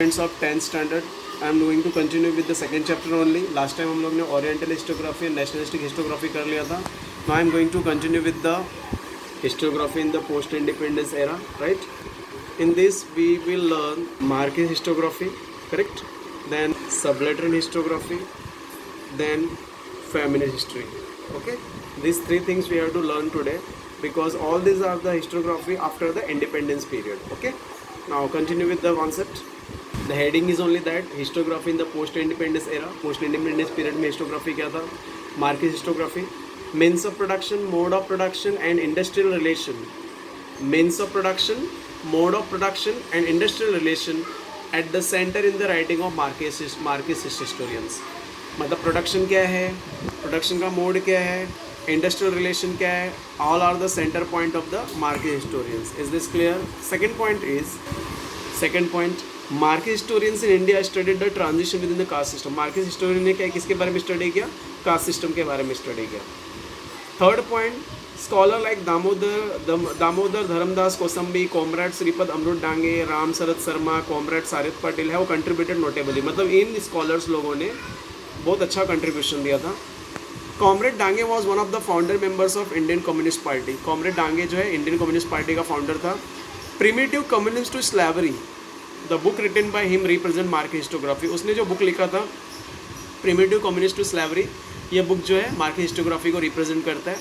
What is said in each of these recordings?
Students of 10th standard. I am going to continue with the second chapter only. Last time हम लोग ने oriental historiography and nationalistic historiography कर लिया था. Now I am going to continue with the historiography in the post independence era, right? In this we will learn Marxist historiography, correct? Then sublateral historiography, then feminist history. Okay, these three things we have to learn today because all these are the historiography after the independence period. Okay, now continue with the concept. The heading is only that historiography in the post independence era. Post independence period में historiography क्या था? Marxist historiography. Means of production, mode of production and industrial relation. Means of production, mode of production and industrial relation at the center in the writing of Marxist historians. मतलब production क्या है, production का mode क्या है, industrial relation क्या है, all are the centre point of the market historians. Is this clear? Second point market historians in India studied the transition within the caste system. Market historian ने क्या किसके बारे में study किया? Cast system के बारे में study किया. Third point, scholar like Damodar Dharmadas Kosambi, comrade Shripad Amrit Dange, Ram Sharad Sharma, comrade Sarit Patel have contributed notably. मतलब इन स्कॉलर्स लोगों ने बहुत अच्छा कंट्रीब्यूशन दिया था. Comrade Dange was one of the founder members of Indian communist party. Comrade Dange जो है इंडियन कम्युनिस्ट पार्टी का फाउंडर था. Primitive communist to slavery, the book written by him represent market histography. उसने जो बुक लिखा था प्रिमिटिव कम्युनिस्ट टू स्लैवरी, ये book जो है मार्केट हिस्टोग्राफी को रिप्रेजेंट करता है.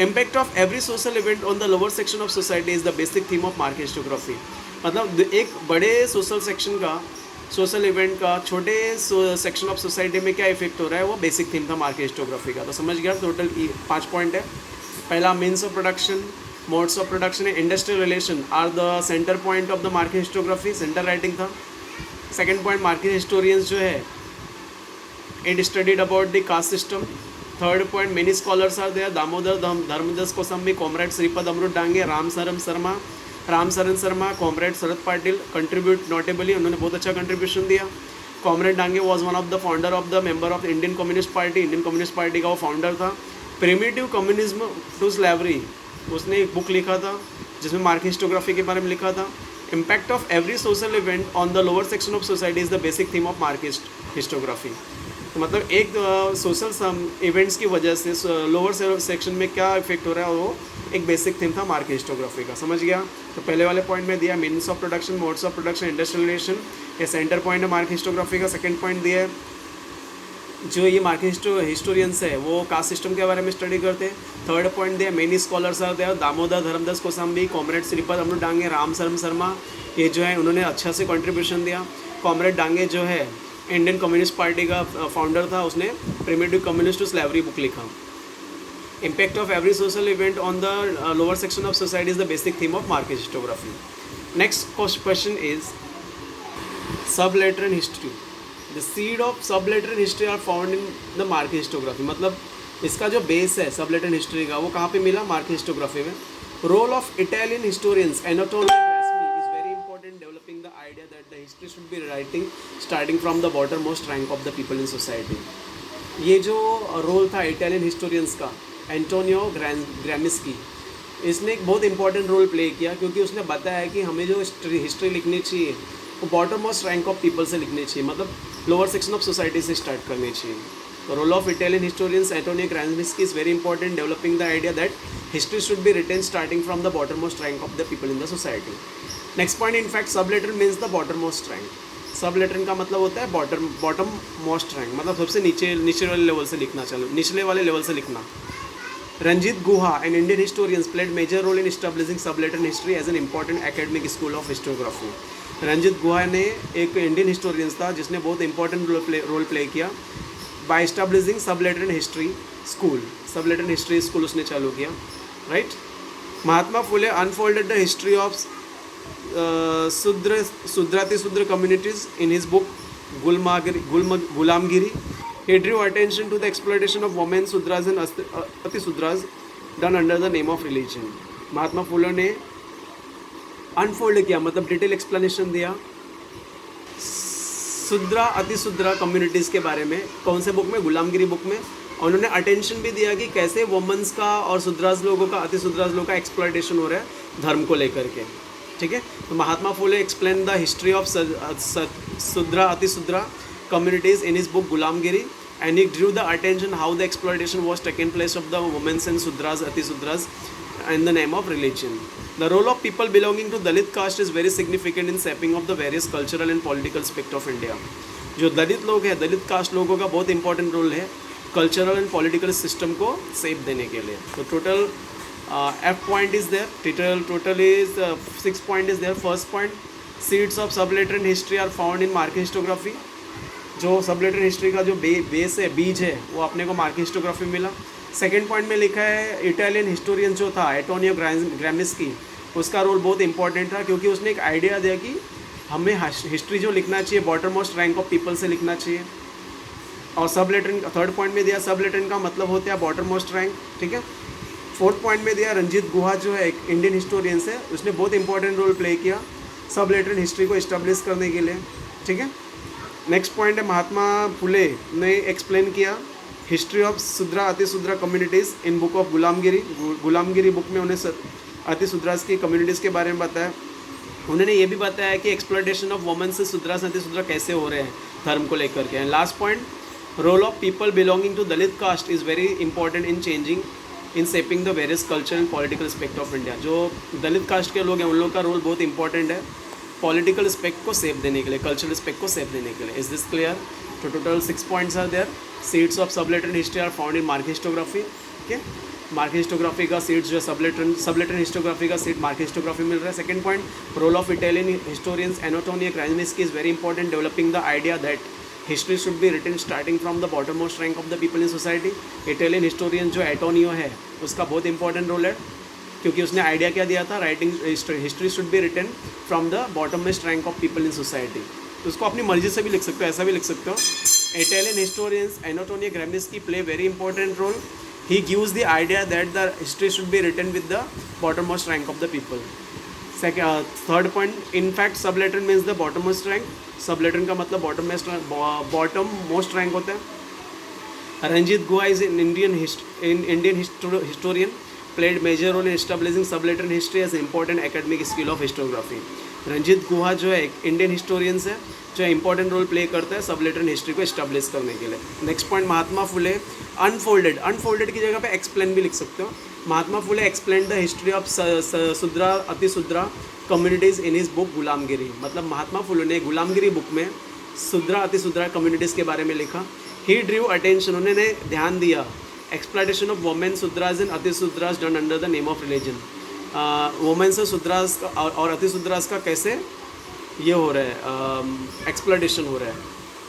Impact of every social event on the lower section of society is the basic theme of market histography. मतलब एक बड़े सोशल सेक्शन का, सोशल इवेंट का छोटे सेक्शन ऑफ सोसाइटी में क्या इफेक्ट हो रहा है, वो बेसिक थीम था मार्केट हिस्टोग्राफी का. तो समझ गया. टोटल 5 पॉइंट है. पहला, means of production, modes of production and industrial relation are the centre point of the market historiography. Centre writing था. सेकेंड पॉइंट, मार्केट हिस्टोरियंस जो है it studied about the caste system. Third point, many scholars are there, Damodar Dharmadas Kosambi, comrade Shripad Amrit Dange, Ram Sharan Sharma, comrade Sharad Patil contribute notably. उन्होंने बहुत अच्छा contribution दिया. Comrade Dange was one of the founder of the member of Indian communist party. Indian communist party का वो founder था. Primitive communism to slavery, उसने एक book लिखा था जिसमें मार्केट हिस्टोग्राफी के बारे में लिखा था. Impact of every social event on the lower section of society is the basic theme of market historiography. तो मतलब एक सोशल इवेंट्स की वजह से लोअर सेक्शन में क्या इफेक्ट हो रहा है, वो एक बेसिक थीम था मार्केट हिस्टोग्राफी का. समझ गया. तो पहले वाले पॉइंट में दिया means of production, modes of production, industrial relation, ये सेंटर पॉइंट है मार्केट हिस्टोग्राफी का. सेकंड पॉइंट दिया है जो ये मार्केट हिस्टोरियंस है वो कास्ट सिस्टम के बारे में स्टडी करते हैं. थर्ड पॉइंट दिया many scholars are there, Damodar Dharmadas Kosambi, comrade Shripad Amrit Dange, Ram Sharan Sharma, ये जो है उन्होंने अच्छा से कंट्रीब्यूशन दिया. कॉमरेड डांगे जो है इंडियन कम्युनिस्ट पार्टी का फाउंडर था, उसने primitive communist to slavery book लिखा. Impact of every social event on the lower section of society is the basic theme of market histography. Next question is subaltern history. The seed of subaltern history are found in the market histography. मतलब इसका जो base है सबलेटरल history का, वो कहाँ पे मिला? Market histography में. Role of Italian historians Antonio developing the idea that the history should be writing starting from the bottommost rank of the people in society. ये जो रोल था इटालियन हिस्टोरियंस का, एंटोनियो ग्रामिस्की, इसने एक बहुत इंपॉर्टेंट रोल प्ले किया क्योंकि उसने बताया कि हमें जो हिस्ट्री लिखनी चाहिए वो बॉटममोस्ट रैंक ऑफ पीपल से लिखनी चाहिए, मतलब लोअर सेक्शन ऑफ सोसाइटी से स्टार्ट करनी चाहिए. The role of Italian historians Antonio Gramsci is very important, developing the idea that history should be written starting from the bottommost rank of the people in the society. Next point, in fact, sublateral means the bottommost rank. Sublateral का मतलब होता है bottom most rank, मतलब सबसे नीचे वाले level से लिखना, चलो निचले वाले लेवल से लिखना. Ranjit Guha, an Indian historian, played major role in establishing sublateral history as an important academic school of historiography. Ranjit गुहा ने एक इंडियन हिस्टोरियंस था जिसने बहुत इंपॉर्टेंट रोल प्ले किया by establishing subaltern history school. Subaltern history school उसने चालू किया, right. Mahatma Phule unfolded the history of Shudra communities in his book Gulamgiri. He drew attention to the exploitation of women, Sudras and Ati-Sudras done under the name of religion. Mahatma Phule ने unfold किया, मतलब detail explanation दिया शूद्रा अतिशूद्रा communities के बारे में. कौन से बुक में? गुलामगिरी बुक में. उन्होंने अटेंशन भी दिया कि कैसे वुमेंस का और शूद्रास लोगों का, अतिशूद्रास लोगों का एक्सप्लॉयटेशन हो रहा है धर्म को लेकर के. ठीक है। तो Mahatma Phule explain the history of Sudra Atisudra communities in his book Gulamgiri, and he drew the attention how the exploitation was taken place of the women and Sudras Atisudras in the name of religion. The role of people belonging to Dalit caste is very significant in shaping of the various cultural and political aspect of India. जो दलित लोग हैं, दलित cast लोगों का बहुत important role है cultural and political system को सेप देने के लिए. तो total F point is there. Total is 6 point is there. First point, seeds of subaltern history are found in market historiography. जो सबलेटरन हिस्ट्री का जो बेस है, बीज है, वो अपने को मार्केट हिस्टोग्राफी मिला. सेकेंड पॉइंट में लिखा है इटालियन हिस्टोरियन जो था एंटोनियो ग्राम्स्की, उसका रोल बहुत इंपॉर्टेंट था क्योंकि उसने एक आइडिया दिया कि हमें हिस्ट्री जो लिखना चाहिए bottom most rank of people से लिखना चाहिए. और सबलेटरन थर्ड पॉइंट में दिया सबलेटरन का मतलब होता है बॉटम मोस्ट रैंक. ठीक है. फोर्थ पॉइंट में दिया रंजीत गुहा जो है एक इंडियन हिस्टोरियंस है, उसने बहुत इंपॉर्टेंट रोल प्ले किया सबलेटरन हिस्ट्री को इस्टेब्लिश करने के लिए. ठीक है. नेक्स्ट पॉइंट है महात्मा फुले ने एक्सप्लेन किया history of Shudra Atishudra communities in book of Gulamgiri book में उन्हें अतिशूद्रास की कम्युनिटीज़ के बारे में बताया. उन्होंने ये भी बताया कि एक्सप्लॉयटेशन ऑफ वुमेन से सुद्रास अतिशूद्रा कैसे हो रहे हैं धर्म को लेकर के. And last point, role of people belonging to Dalit caste is very important in changing in shaping the various culture and political aspect of India. जो दलित कास्ट के लोग हैं उन लोगों का रोल बहुत इंपॉर्टेंट है पॉलिटिकल एस्पेक्ट को सेप देने के लिए, कल्चरल एस्पेक्ट को सेप देने के लिए. Is this clear? तो total 6 points are there. Seeds of subaltern history are found in market histography. Okay, market historiography का सीड्स जो है सबलेटरन हिस्टोग्राफी का सीड मार्केट हिस्टोग्राफी मिल रहा है. Second point, role of Italian historians Antonio Gramsci is very important developing the idea that history should be written starting from the bottom most rank of the people in society. Italian historian जो Antonio है उसका बहुत important role है क्योंकि उसने idea क्या दिया था, writing history should be written from the bottom most rank of people in society. तो उसको अपनी मर्जी से भी लिख सकते हो, ऐसा भी लिख सकते हो. Italian historians Antonio Gramsci play very important role. He gives the idea that the history should be written with the bottom most rank of the people. Third point, in fact subaltern means the bottom most rank. Subaltern का मतलब bottom most rank होता है. Ranjit Guha is Indian historian played major role in establishing subaltern history as an important academic skill of historiography. Ranjit Guha जो है एक Indian historians है जो important role play करता है सबलेटरन हिस्ट्री को इस्टेब्लिश करने के लिए. Next point, Mahatma Phule unfolded की जगह पे एक्सप्लेन भी लिख सकते हो. Mahatma Phule explain the history of Shudra Atishudra communities in his book Gulamgiri. मतलब महात्मा फुले ने गुलामगिरी बुक में सुद्रा अतिशूद्रा कम्युनिटीज़ के बारे में लिखा. ही ड्रीव अटेंशन, उन्होंने ध्यान दिया exploitation of women Shudras and Atishudras done under the name of religion. Women से सुद्रास और अतिशूद्रास का कैसे ये हो रहा है, एक्सप्लॉयटेशन हो रहा है.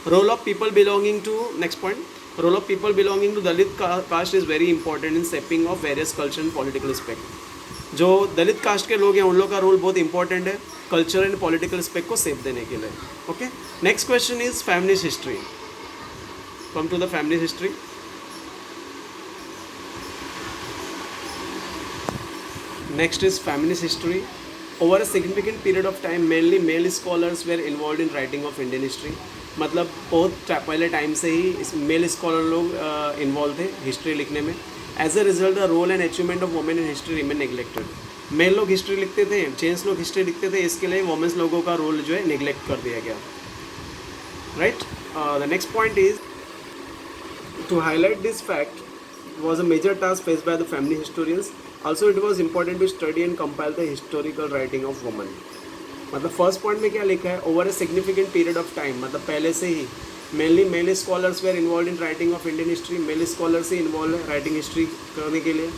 Role of people belonging to, next point, role of people belonging to Dalit caste is very important in shaping of various culture and political aspect. जो दलित कास्ट के लोग हैं उन लोग का रोल बहुत इंपॉर्टेंट है कल्चर एंड पॉलिटिकल एस्पेक्ट को शेप देने के लिए. Okay, next question is families history. Come to the family history. Next is feminist history. Over a significant period of time, mainly male scholars were involved in writing of Indian history. मतलब बहुत पहले time से ही इस male scholar लोग involve थे history लिखने में. As a result the role and achievement of women in history remain neglected. Male लोग हिस्ट्री लिखते थे, जेंट्स लोग हिस्ट्री लिखते थे, इसके लिए वुमेन्स लोगों का रोल जो है नेग्लेक्ट कर दिया गया. Right. The next point is to highlight this fact was a major task faced by the family historians. Also it was important to study and compile the historical writing of women. मतलब first point में क्या लिखा है, over a significant period of time, मतलब पहले से ही mainly male scholars were involve in writing of Indian history. Male scholar से इन्वॉल्व है राइटिंग हिस्ट्री करने के लिए.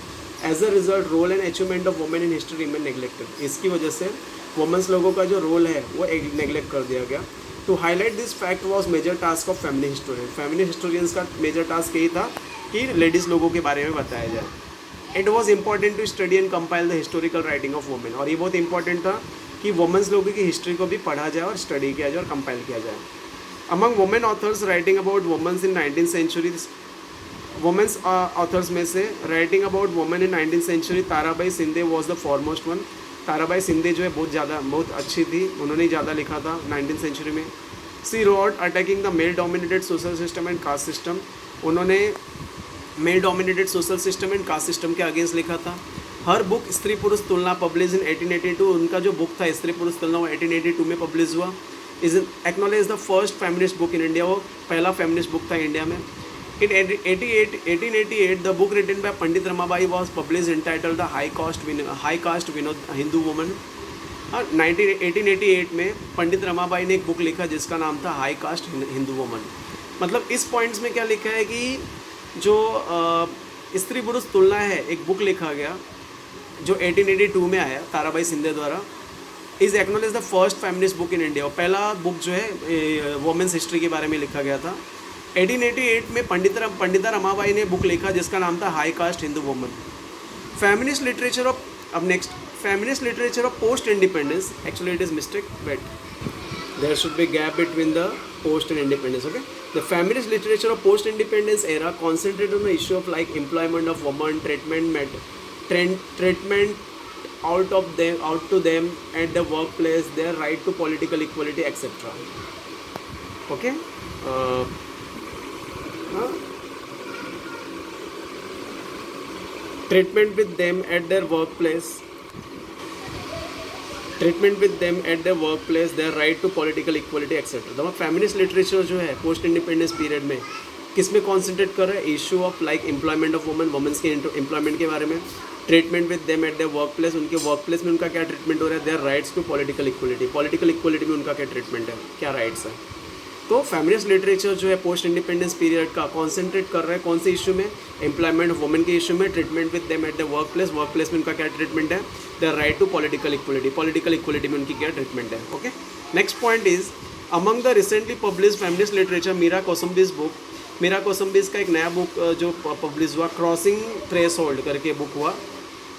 As a result role and achievement of women in history remain neglected. इसकी वजह से वुमेन्स लोगों का जो रोल है वो नेग्लेक्ट कर दिया गया. To highlight this fact was major task of family historian. Family historians का मेजर टास्क यही था कि लेडीज़ लोगों के बारे में बताया जाए. It was important to study and compile the historical writing of women. और ये बहुत इंपॉर्टेंट था कि वुमेन्स लोगों की हिस्ट्री को भी पढ़ा जाए और स्टडी किया जाए और कंपाइल किया जाए. Among women authors writing about women's in 19th century, women's authors में से writing about women in 19th century Tarabai Shinde was the foremost one. Tarabai Shinde जो है बहुत अच्छी थी, उन्होंने ज़्यादा लिखा था 19th सेंचुरी में. She wrote attacking the male dominated social system and caste system. उन्होंने male dominated social system and caste system के अगेंस्ट लिखा था. हर book Stri Purush Tulana publish in 1882, उनका जो बुक था स्त्री पुरुष तुलना वो 1882 में पब्लिश हुआ. Is acknowledge the first feminist book in India, वो पहला फेमिनिस्ट बुक था इंडिया में. In 1888, the book written by Pandit Ramabai was published entitled The High Caste Hindu Woman. 1888 में पंडित रमाबाई ने एक बुक लिखा जिसका नाम था हाई कास्ट हिंदू वुमन. मतलब इस पॉइंट्स में क्या लिखा है कि जो स्त्री पुरुष तुलना है, एक बुक लिखा गया जो 1882 में आया ताराबाई शिंदे द्वारा, is acknowledge the first feminist book in India. पहला बुक जो है वुमेंस हिस्ट्री के बारे में लिखा गया था. 1888 में पंडिता रमाबाई ने बुक लिखा जिसका नाम था high caste Hindu woman. Feminist literature of, अब next, feminist literature of post independence. Actually it is mistake, wait, there should be gap between the post and independence. Okay, the feminist literature of post independence era concentrate on the issue of like employment of woman, treatment out to them at the workplace, their right to political equality, etc. Okay. Treatment with them at their workplace, their right to political equality, etc. तो feminist literature जो है post independence period में किस में concentrate कर रहा है? Issue of like employment of women, women's के एम्प्लॉयमेंट के बारे में, treatment with them at their work place, उनके वर्क प्लेस में उनका क्या ट्रीटमेंट हो रहा है, their rights to political equality में उनका क्या ट्रीटमेंट है, क्या राइट्स है. तो फेमिनिस्ट लिटरेचर जो है पोस्ट इंडिपेंडेंस पीरियड का कॉन्सेंट्रेट कर रहा है कौन से इशू में? एम्प्लॉयमेंट ऑफ वुमेन के इशू में, treatment with them at the work place में उनका क्या ट्रीटमेंट है, their right to political equality में उनकी क्या ट्रीटमेंट है. Okay, next point is among the recently publish feminist literature Meera Kosambi's book. Meera Kosambi's का एक नया बुक जो पब्लिश हुआ, क्रॉसिंग थ्रेशोल्ड करके बुक हुआ.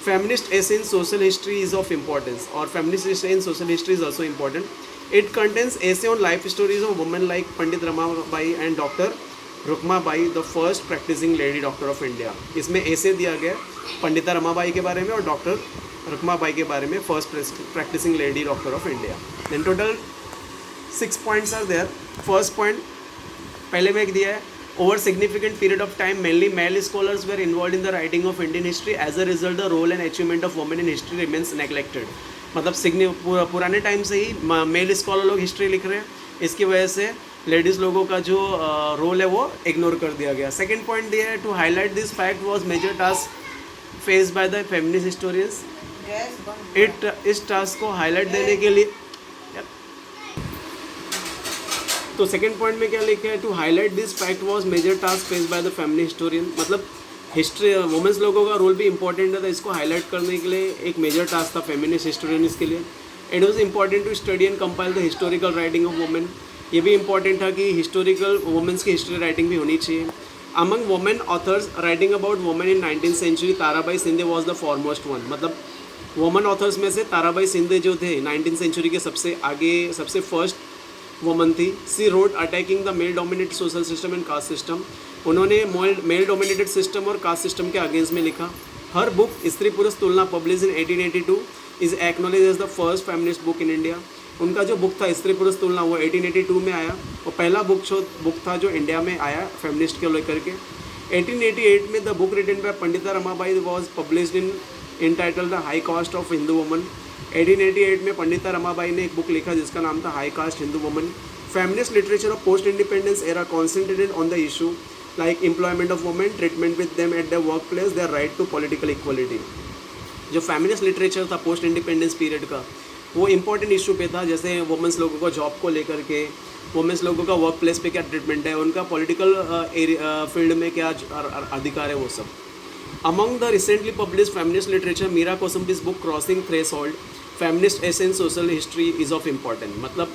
Feminist essay in social history is of importance, और feminist essay in social history is also important. It contains essay on life stories of women like Pandit Ramabai and Dr. Rukmabai, the first practicing lady doctor of India. इसमें essay दिया गया पंडिता रमाबाई के बारे में और doctor Rukmabai के बारे में, first practicing lady doctor of India. Then total 6 points are there. First point पहले में एक दिया है, over significant period of time mainly male scholars were involved in the writing of Indian history. As a result, the role and achievement of women in history remains neglected. मतलब पुराने time से ही mail scholar लोग history लिख रहे हैं, इसकी वजह से लेडीज़ लोगों का जो रोल है वो इग्नोर कर दिया गया. सेकंड पॉइंट दिया है, to highlight this fact was major task face by the feminist historians. इस टास्क को हाईलाइट देने के लिए, तो सेकंड पॉइंट में क्या लिखा है, to highlight this fact was major task face by the feminist historian. मतलब हिस्ट्री वुमेंस लोगों का रोल भी इंपॉर्टेंट था, इसको हाईलाइट करने के लिए एक मेजर टास्क था फेमिनिस्ट हिस्टोरियंस के लिए. It was important to study and compile the historical writing of women. ये भी इंपॉर्टेंट था कि हिस्टोरिकल वुमेंस की हिस्ट्री राइटिंग भी होनी चाहिए. Among women authors writing about women in 19th century, Tarabai Shinde was the foremost one. मतलब वुमेन ऑथर्स में से ताराबाई शिंदे जो थे 19th सेंचुरी के सबसे आगे, सबसे फर्स्ट वुमन थी. She wrote attacking the male dominated social system and caste system. उन्होंने मेल डोमिनेटेड सिस्टम और कास्ट सिस्टम के अगेंस्ट में लिखा. Her book Stri Purush Tulana publish in 1882 is acknowledge as the first feminist book in India. उनका जो book था स्त्री पुरुष तुलना वो 1882 में आया और पहला बुक था जो इंडिया में आया फेमिनिस्ट के लेकर के. 1888 में the book written bye Pandita Ramabai was published in entitled the high cast of Hindu woman. 1888 में पंडिता रमाबाई ने एक बुक लिखा जिसका नाम था high caste Hindu woman. Feminist literature of post independence era concentrated on the issue like employment of women, treatment with them at the work place, their right to political equality. जो feminist literature था post independence period का, वो important issue पे था, जैसे women's लोगों को job को लेकर के, वुमेंस लोगों का वर्क प्लेस पे क्या ट्रीटमेंट है, उनका पॉलिटिकल फील्ड में क्या अधिकार है, वो सब. Among the recently publish feminist literature Meera Kosambi's book crossing threshold, feminist essay in social history is of important. मतलब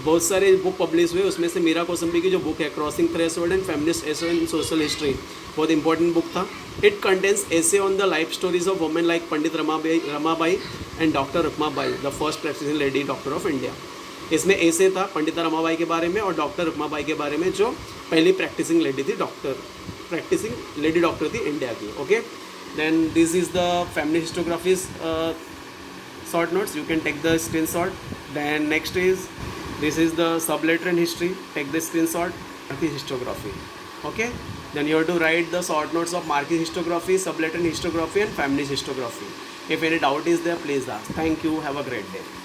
बहुत सारे बुक पब्लिश हुए, उसमें से मीरा कौसम्बी की जो बुक है crossing threshold and feminist essay in social history बहुत इंपॉर्टेंट बुक था. It contains essay on the life stories of women like Pandit Ramabai and doctor Rukmabai, the first practising lady doctor of India. इसमें essay था पंडिता रमाबाई के बारे में और doctor Rukmabai के बारे में, जो पहली प्रैक्टिसिंग लेडी थी, प्रैक्टिसिंग लेडी डॉक्टर थी इंडिया की. Okay, then this is the feminist historiographies short notes. You can take the screenshot. Then next is, this is the sublateral history. Take the screenshot of the histography. Okay, Then you have to write the short notes of Marquis histography, sublatent histography, and feminist histography. If any doubt is there, please ask. Thank you. Have a great day.